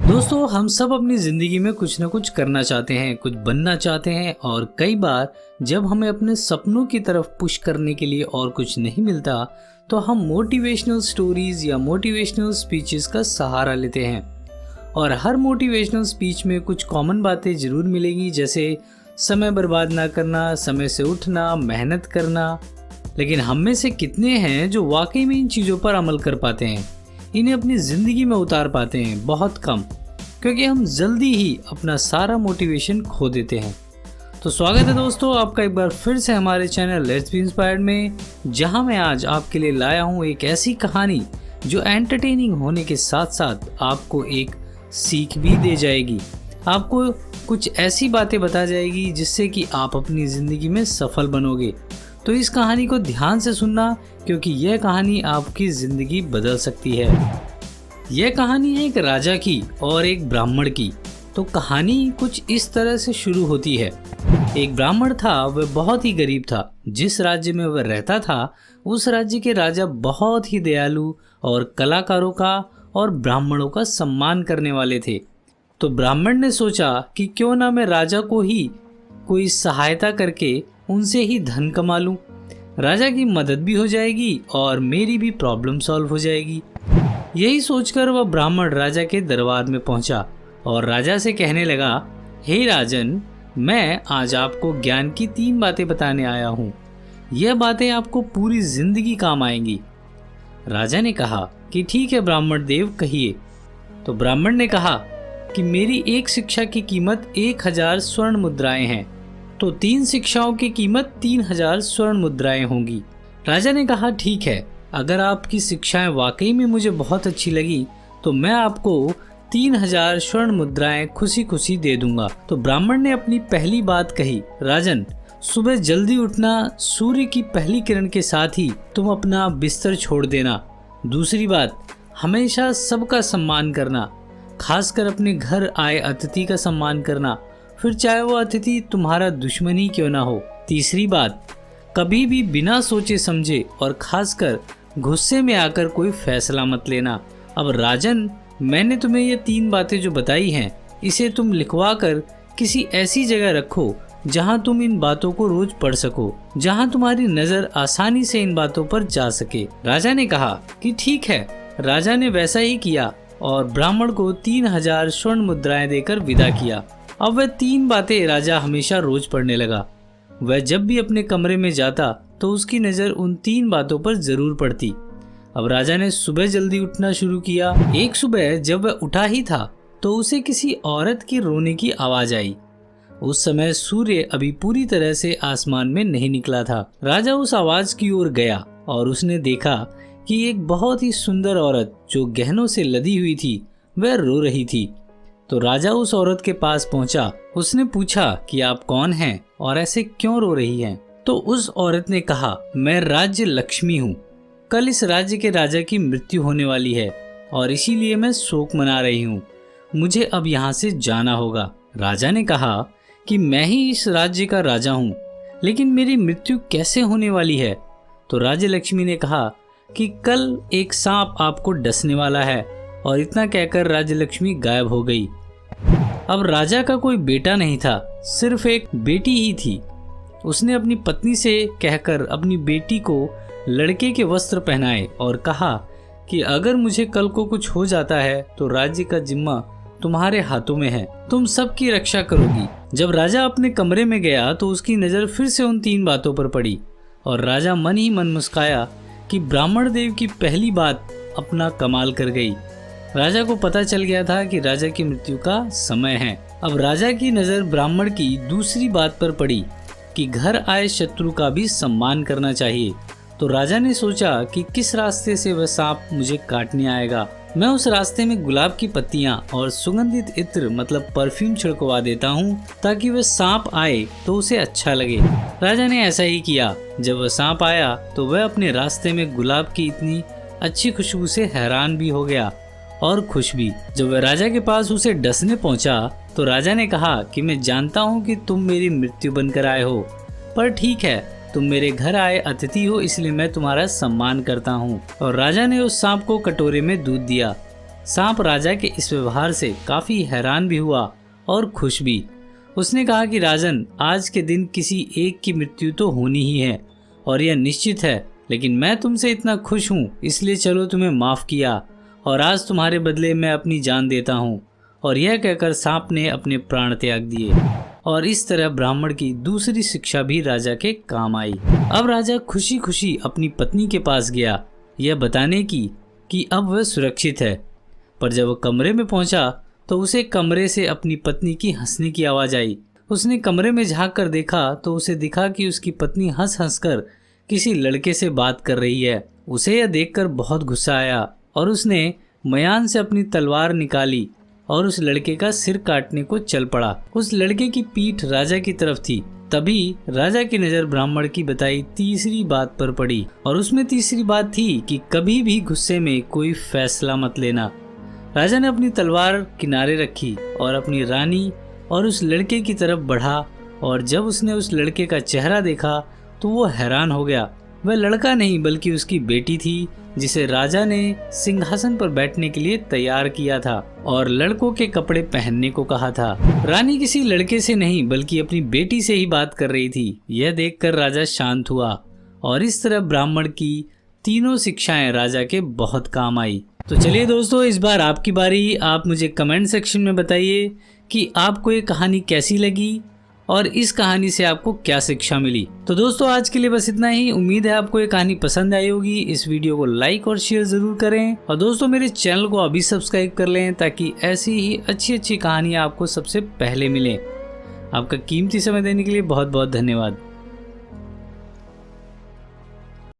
दोस्तों, हम सब अपनी ज़िंदगी में कुछ ना कुछ करना चाहते हैं, कुछ बनना चाहते हैं और कई बार जब हमें अपने सपनों की तरफ पुश करने के लिए और कुछ नहीं मिलता तो हम मोटिवेशनल स्टोरीज या मोटिवेशनल स्पीचेस का सहारा लेते हैं। और हर मोटिवेशनल स्पीच में कुछ कॉमन बातें ज़रूर मिलेंगी, जैसे समय बर्बाद ना करना, समय से उठना, मेहनत करना। लेकिन हम में से कितने हैं जो वाकई में इन चीज़ों पर अमल कर पाते हैं, इन्हें अपनी ज़िंदगी में उतार पाते हैं? बहुत कम, क्योंकि हम जल्दी ही अपना सारा मोटिवेशन खो देते हैं। तो स्वागत है दोस्तों आपका एक बार फिर से हमारे चैनल लेट्स बी इंस्पायर्ड में, जहां मैं आज आपके लिए लाया हूं एक ऐसी कहानी जो एंटरटेनिंग होने के साथ साथ आपको एक सीख भी दे जाएगी। आपको कुछ ऐसी बातें बता जाएगी जिससे कि आप अपनी ज़िंदगी में सफल बनोगे। तो इस कहानी को ध्यान से सुनना, क्योंकि यह कहानी आपकी ज़िंदगी बदल सकती है। यह कहानी है एक राजा की और एक ब्राह्मण की। तो कहानी कुछ इस तरह से शुरू होती है। एक ब्राह्मण था, वह बहुत ही गरीब था। जिस राज्य में वह रहता था उस राज्य के राजा बहुत ही दयालु और कलाकारों का और ब्राह्मणों का सम्मान करने वाले थे। तो ब्राह्मण ने सोचा कि क्यों ना मैं राजा को ही कोई सहायता करके उनसे ही धन कमा लूं। राजा की मदद भी हो जाएगी और मेरी भी प्रॉब्लम सॉल्व हो जाएगी। यही सोचकर वह ब्राह्मण राजा के दरबार में पहुंचा और राजा से कहने लगा, हे राजन, मैं आज आपको ज्ञान की 3 बातें बताने आया हूँ। यह बातें आपको पूरी जिंदगी काम आएंगी। राजा ने कहा कि ठीक है ब्राह्मण देव, कहिए। तो ब्राह्मण ने कहा कि मेरी एक शिक्षा की कीमत 1000 स्वर्ण मुद्राएं हैं, तो 3 शिक्षाओं की कीमत 3000 स्वर्ण मुद्राएं होंगी। राजा ने कहा ठीक है, अगर आपकी शिक्षाएं वाकई में मुझे बहुत अच्छी लगी तो मैं आपको 3000 स्वर्ण मुद्राएं खुशी खुशी दे दूंगा। तो ब्राह्मण ने अपनी पहली बात कही, राजन, सुबह जल्दी उठना, सूर्य की पहली किरण के साथ ही तुम अपना बिस्तर छोड़ देना। दूसरी बात, हमेशा सबका सम्मान करना, खासकर अपने घर आए अतिथि का सम्मान करना, फिर चाहे वो अतिथि तुम्हारा दुश्मन ही क्यों ना हो। तीसरी बात, कभी भी बिना सोचे समझे और खासकर गुस्से में आकर कोई फैसला मत लेना। अब राजन, मैंने तुम्हें ये 3 बातें जो बताई हैं, इसे तुम लिखवा कर किसी ऐसी जगह रखो जहां तुम इन बातों को रोज पढ़ सको, जहां तुम्हारी नजर आसानी से इन बातों पर जा सके। राजा ने कहा कि ठीक है। राजा ने वैसा ही किया और ब्राह्मण को 3000 स्वर्ण मुद्राएं देकर विदा किया। अब वह 3 बातें राजा हमेशा रोज पढ़ने लगा। वह जब भी अपने कमरे में जाता तो उसकी नज़र उन 3 बातों पर जरूर पड़ती। अब राजा ने सुबह जल्दी उठना शुरू किया। एक सुबह जब वह उठा ही था तो उसे किसी औरत की रोने की आवाज आई। उस समय सूर्य अभी पूरी तरह से आसमान में नहीं निकला था। राजा उस आवाज की ओर गया और उसने देखा कि एक बहुत ही सुंदर औरत जो गहनों से लदी हुई थी वह रो रही थी। तो राजा उस औरत के पास पहुंचा। उसने पूछा कि आप कौन हैं और ऐसे क्यों रो रही हैं? तो उस औरत ने कहा, मैं राज्य लक्ष्मी हूँ। कल इस राज्य के राजा की मृत्यु होने वाली है और इसीलिए मैं शोक मना रही हूँ। मुझे अब यहाँ से जाना होगा। राजा ने कहा कि मैं ही इस राज्य का राजा हूँ, लेकिन मेरी मृत्यु कैसे होने वाली है? तो राज्य लक्ष्मी ने कहा कि कल एक सांप आपको डसने वाला है। और इतना कहकर राज्य लक्ष्मी गायब हो गई। अब राजा का कोई बेटा नहीं था, सिर्फ एक बेटी ही थी। उसने अपनी पत्नी से कहकर अपनी बेटी को लड़के के वस्त्र पहनाए और कहा कि अगर मुझे कल को कुछ हो जाता है तो राज्य का जिम्मा तुम्हारे हाथों में है, तुम सबकी रक्षा करोगी। जब राजा अपने कमरे में गया तो उसकी नज़र फिर से उन 3 बातों पर पड़ी और राजा मन ही मन मुस्काया कि ब्राह्मण देव की पहली बात अपना कमाल कर गई। राजा को पता चल गया था कि राजा की मृत्यु का समय है। अब राजा की नज़र ब्राह्मण की दूसरी बात पर पड़ी कि घर आए शत्रु का भी सम्मान करना चाहिए। तो राजा ने सोचा कि किस रास्ते से वह सांप मुझे काटने आएगा। मैं उस रास्ते में गुलाब की पत्तियां और सुगंधित इत्र मतलब परफ्यूम छिड़कवा देता हूँ ताकि वह सांप आए तो उसे अच्छा लगे। राजा ने ऐसा ही किया। जब वह सांप आया तो वह अपने रास्ते में गुलाब की इतनी अच्छी खुशबू से हैरान भी हो गया और खुश भी। जब वह राजा के पास उसे डसने पहुंचा तो राजा ने कहा कि मैं जानता हूं कि तुम मेरी मृत्यु बनकर आए हो, पर ठीक है, तुम मेरे घर आए अतिथि हो, इसलिए मैं तुम्हारा सम्मान करता हूँ। और राजा ने उस सांप को कटोरे में दूध दिया। सांप राजा के इस व्यवहार से काफी हैरान भी हुआ और खुश भी। उसने कहा कि राजन, आज के दिन किसी एक की मृत्यु तो होनी ही है और यह निश्चित है, लेकिन मैं तुमसे इतना खुश हूँ इसलिए चलो तुम्हें माफ किया और आज तुम्हारे बदले मैं अपनी जान देता हूँ। और यह कहकर सांप ने अपने प्राण त्याग दिए और इस तरह ब्राह्मण की दूसरी शिक्षा भी राजा के काम आई। अब राजा खुशी खुशी अपनी पत्नी के पास गया यह बताने की कि अब वह सुरक्षित है, पर जब वह कमरे में पहुंचा तो उसे कमरे से अपनी पत्नी की हंसने की आवाज आई। उसने कमरे में झांक कर देखा तो उसे दिखा कि उसकी पत्नी हंस हंस कर किसी लड़के से बात कर रही है। उसे यह देखकर बहुत गुस्सा आया और उसने मयान से अपनी तलवार निकाली और उस लड़के का सिर काटने को चल पड़ा। उस लड़के की पीठ राजा की तरफ थी। तभी राजा की नजर ब्राह्मण की बताई तीसरी बात पर पड़ी और उसमें तीसरी बात थी कि कभी भी गुस्से में कोई फैसला मत लेना। राजा ने अपनी तलवार किनारे रखी और अपनी रानी और उस लड़के की तरफ बढ़ा और जब उसने उस लड़के का चेहरा देखा तो वो हैरान हो गया। वह लड़का नहीं बल्कि उसकी बेटी थी जिसे राजा ने सिंहासन पर बैठने के लिए तैयार किया था और लड़कों के कपड़े पहनने को कहा था। रानी किसी लड़के से नहीं बल्कि अपनी बेटी से ही बात कर रही थी। यह देखकर राजा शांत हुआ और इस तरह ब्राह्मण की तीनों शिक्षाएं राजा के बहुत काम आई। तो चलिए दोस्तों, इस बार आपकी बारी। आप मुझे कमेंट सेक्शन में बताइए कि आपको ये कहानी कैसी लगी और इस कहानी से आपको क्या शिक्षा मिली। तो दोस्तों, आज के लिए बस इतना ही। उम्मीद है आपको ये कहानी पसंद आई होगी। इस वीडियो को लाइक और शेयर जरूर करें और दोस्तों मेरे चैनल को अभी सब्सक्राइब कर लें ताकि ऐसी ही अच्छी अच्छी कहानियाँ आपको सबसे पहले मिले। आपका कीमती समय देने के लिए बहुत बहुत धन्यवाद।